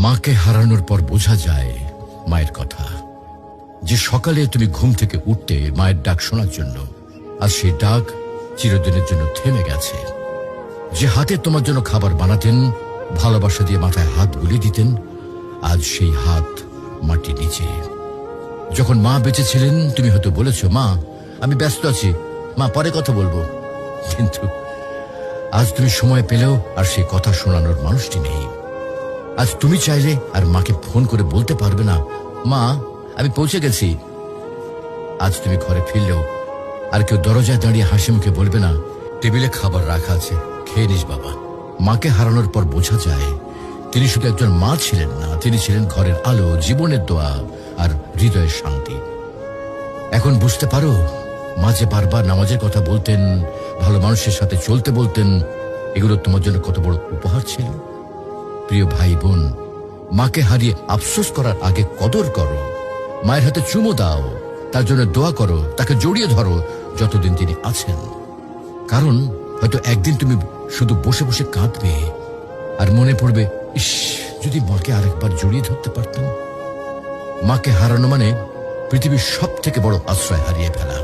মাকে হারানোর পর বোঝা যায় মায়ের কথা। যে সকালে তুমি ঘুম থেকে উঠতে মায়ের ডাক শোনার জন্য, আর সেই ডাক চিরদিনের জন্য থেমে গেছে। যে হাতে তোমার জন্য খাবার বানাতেন, ভালোবাসা দিয়ে মাথায় হাত বুলিয়ে দিতেন, আজ সেই হাত মাটি নিচে। যখন মা বেঁচে ছিলেন তুমি হয়তো বলেছ, মা আমি ব্যস্ত আছি, মা পরে কথা বলবো। কিন্তু আজ তুমি সময় পেলেও আর সেই কথা শোনানোর মানুষটি নেই। আজ তুমি চাইলে আর মাকে ফোন করে বলতে পারবে না, মা আমি পৌঁছে গেছি। আজ তুমি ঘরে ফিরলেও আর কেউ দরজায় দাঁড়িয়ে হাসি মুখে বলবে না, টেবিলে খাবার রাখা আছে, খেয়ে নিস বাবা। মাকে হারানোর পর বোঝা যায় তিনি শুধু একজন মা ছিলেন না, তিনি ছিলেন ঘরের আলো, জীবনের দোয়া আর হৃদয়ের শান্তি। এখন বুঝতে পারো মা যে বারবার নামাজের কথা বলতেন, ভালো মানুষের সাথে চলতে বলতেন, এগুলো তোমার জন্য কত বড় উপহার ছিল। প্রিয় ভাই বোন, মাকে হারিয়ে আফসোস করার আগে কদর করো। মায়ের হাতে চুমো দাও, তার জন্য দোয়া করো, তাকে জড়িয়ে ধরো যতদিন তিনি আছেন। কারণ হয়তো একদিন তুমি শুধু বসে বসে কাঁদবে আর মনে পড়বে, ইস যদি মাকে আরেকবার জড়িয়ে ধরতে পারতাম। মাকে হারানো মানে পৃথিবীর সব থেকে বড় আশ্রয় হারিয়ে ফেলা।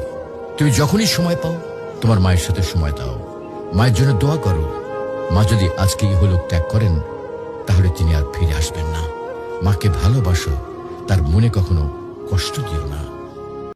তুমি যখনই সময় পাও তোমার মায়ের সাথে সময় দাও, মায়ের জন্য দোয়া করো। মা যদি আজকে ইহলোক ত্যাগ করেন তাহলে তিনি আর ফিরে আসবেন না। মাকে ভালোবাসো, তার মনে কখনো কষ্ট দিও না।